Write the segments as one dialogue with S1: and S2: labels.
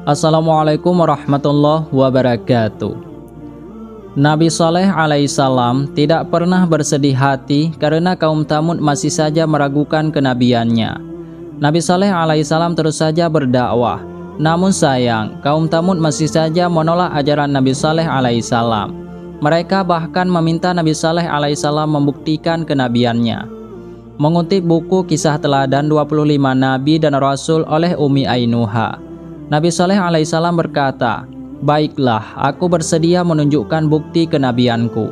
S1: Assalamualaikum warahmatullahi wabarakatuh. Nabi Saleh alaihissalam tidak pernah bersedih hati karena kaum Tsamud masih saja meragukan kenabiannya. Nabi Saleh alaihissalam terus saja berdakwah. Namun sayang, kaum Tsamud masih saja menolak ajaran Nabi Saleh alaihissalam. Mereka bahkan meminta Nabi Saleh alaihissalam membuktikan kenabiannya. Mengutip buku Kisah Teladan 25 Nabi dan Rasul oleh Umi Ainuha, Nabi Saleh alaihissalam berkata, "Baiklah, aku bersedia menunjukkan bukti kenabianku.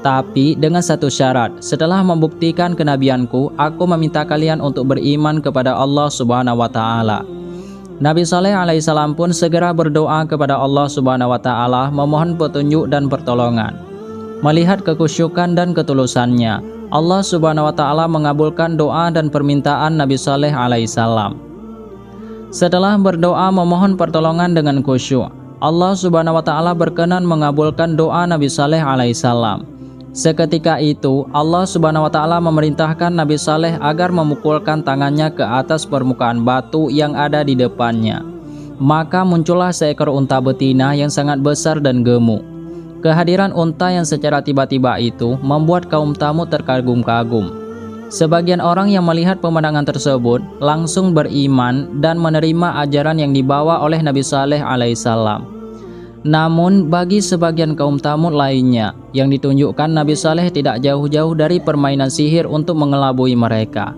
S1: Tapi dengan satu syarat, setelah membuktikan kenabianku, aku meminta kalian untuk beriman kepada Allah Subhanahu wa Ta'ala." Nabi Saleh alaihissalam pun segera berdoa kepada Allah Subhanahu wa Ta'ala, memohon petunjuk dan pertolongan. Melihat kekhusyukan dan ketulusannya, Allah Subhanahu wa Ta'ala mengabulkan doa dan permintaan Nabi Saleh alaihissalam. Setelah berdoa memohon pertolongan dengan khusyuk, Allah Subhanahu wa Ta'ala berkenan mengabulkan doa Nabi Saleh alaihissalam. Seketika itu, Allah Subhanahu wa Ta'ala memerintahkan Nabi Saleh agar memukulkan tangannya ke atas permukaan batu yang ada di depannya. Maka muncullah seekor unta betina yang sangat besar dan gemuk. Kehadiran unta yang secara tiba-tiba itu membuat kaum Tsamud terkagum-kagum. Sebagian orang yang melihat pemandangan tersebut langsung beriman dan menerima ajaran yang dibawa oleh Nabi Saleh alaihissalam. Namun bagi sebagian kaum Tsamud lainnya, yang ditunjukkan Nabi Saleh tidak jauh-jauh dari permainan sihir untuk mengelabui mereka.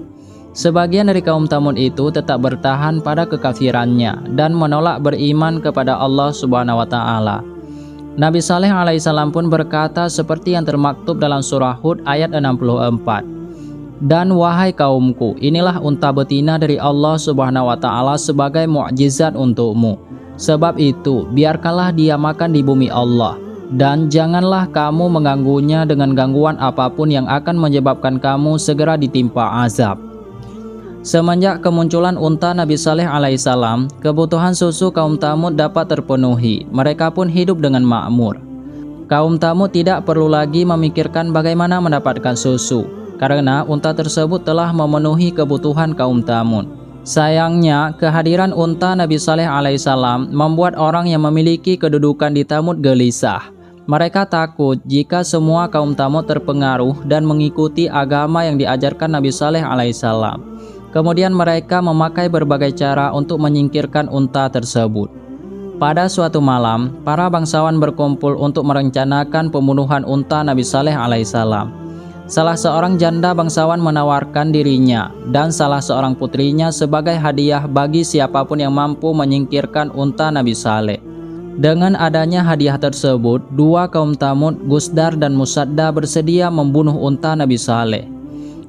S1: Sebagian dari kaum Tsamud itu tetap bertahan pada kekafirannya dan menolak beriman kepada Allah Subhanahu wa Ta'ala. Nabi Saleh alaihissalam pun berkata seperti yang termaktub dalam surah Hud ayat 64. "Dan wahai kaumku, inilah unta betina dari Allah Subhanahu wa Ta'ala sebagai mukjizat untukmu. Sebab itu, biarkanlah dia makan di bumi Allah, dan janganlah kamu mengganggunya dengan gangguan apapun yang akan menyebabkan kamu segera ditimpa azab." Semenjak kemunculan unta Nabi Saleh alaihissalam, kebutuhan susu kaum Tsamud dapat terpenuhi. Mereka pun hidup dengan makmur. Kaum Tsamud tidak perlu lagi memikirkan bagaimana mendapatkan susu, karena unta tersebut telah memenuhi kebutuhan kaum Tsamud. Sayangnya, kehadiran unta Nabi Saleh alaihissalam membuat orang yang memiliki kedudukan di Tsamud gelisah. Mereka takut jika semua kaum Tsamud terpengaruh dan mengikuti agama yang diajarkan Nabi Saleh alaihissalam. Kemudian mereka memakai berbagai cara untuk menyingkirkan unta tersebut. Pada suatu malam, para bangsawan berkumpul untuk merencanakan pembunuhan unta Nabi Saleh alaihissalam. Salah seorang janda bangsawan menawarkan dirinya dan salah seorang putrinya sebagai hadiah bagi siapapun yang mampu menyingkirkan unta Nabi Saleh. Dengan adanya hadiah tersebut, dua kaum Tsamud, Gusdar dan Musadda, bersedia membunuh unta Nabi Saleh.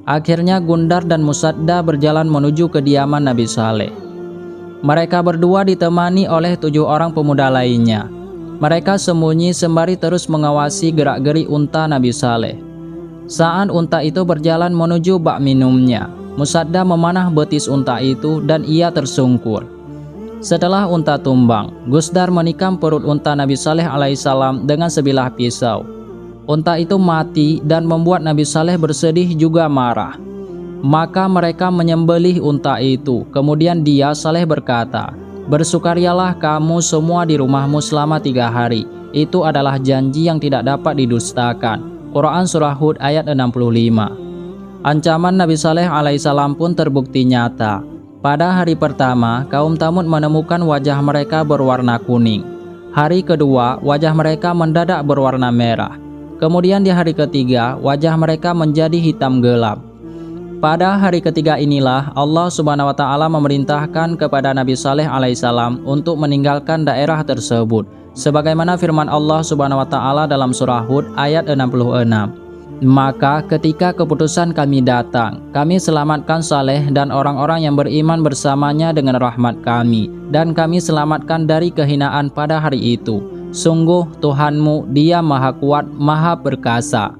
S1: Akhirnya Gundar dan Musadda berjalan menuju kediaman Nabi Saleh. Mereka berdua ditemani oleh 7 orang pemuda lainnya. Mereka sembunyi sembari terus mengawasi gerak-geri unta Nabi Saleh. Saat unta itu berjalan menuju bak minumnya, Musadda memanah betis unta itu dan ia tersungkur. Setelah unta tumbang, Gusdar menikam perut unta Nabi Saleh alaihissalam dengan sebilah pisau. Unta itu mati dan membuat Nabi Saleh bersedih juga marah. Maka mereka menyembelih unta itu. Kemudian dia, Saleh, berkata, "Bersukarialah kamu semua di rumahmu selama 3 hari. Itu adalah janji yang tidak dapat didustakan." Quran Surah Hud ayat 65. Ancaman Nabi Saleh alaihissalam pun terbukti nyata. Pada hari pertama, kaum Tsamud menemukan wajah mereka berwarna kuning. Hari kedua, wajah mereka mendadak berwarna merah. Kemudian di hari ketiga, wajah mereka menjadi hitam gelap. Pada hari ketiga inilah Allah Subhanahu wa Ta'ala memerintahkan kepada Nabi Saleh alaihissalam untuk meninggalkan daerah tersebut, sebagaimana firman Allah Subhanahu wa Ta'ala dalam surah Hud ayat 66. "Maka ketika keputusan kami datang, kami selamatkan Saleh dan orang-orang yang beriman bersamanya dengan rahmat kami, dan kami selamatkan dari kehinaan pada hari itu. Sungguh Tuhanmu, Dia Maha Kuat, Maha Perkasa."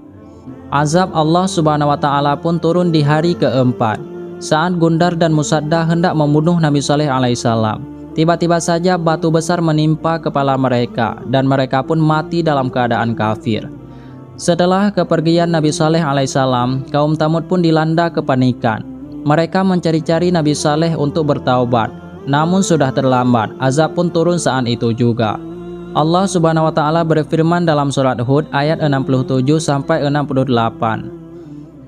S1: Azab Allah Subhanahu wa Ta'ala pun turun di hari keempat. Saat Gundar dan Musadda hendak membunuh Nabi Saleh alaihissalam, tiba-tiba saja batu besar menimpa kepala mereka dan mereka pun mati dalam keadaan kafir. Setelah kepergian Nabi Saleh alaihissalam, kaum Tsamud pun dilanda kepanikan. Mereka mencari-cari Nabi Saleh untuk bertaubat. namun sudah terlambat, azab pun turun saat itu juga. Allah Subhanahu wa taala berfirman dalam surat Hud ayat 67 sampai 68.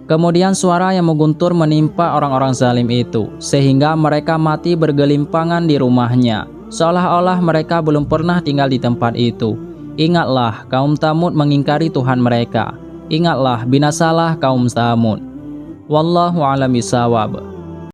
S1: Kemudian suara yang mengguntur menimpa orang-orang zalim itu, sehingga mereka mati bergelimpangan di rumahnya, seolah-olah mereka belum pernah tinggal di tempat itu. Ingatlah, kaum Tsamud mengingkari Tuhan mereka. Ingatlah, binasalah kaum Tsamud. Wallahu a'lam bishawab.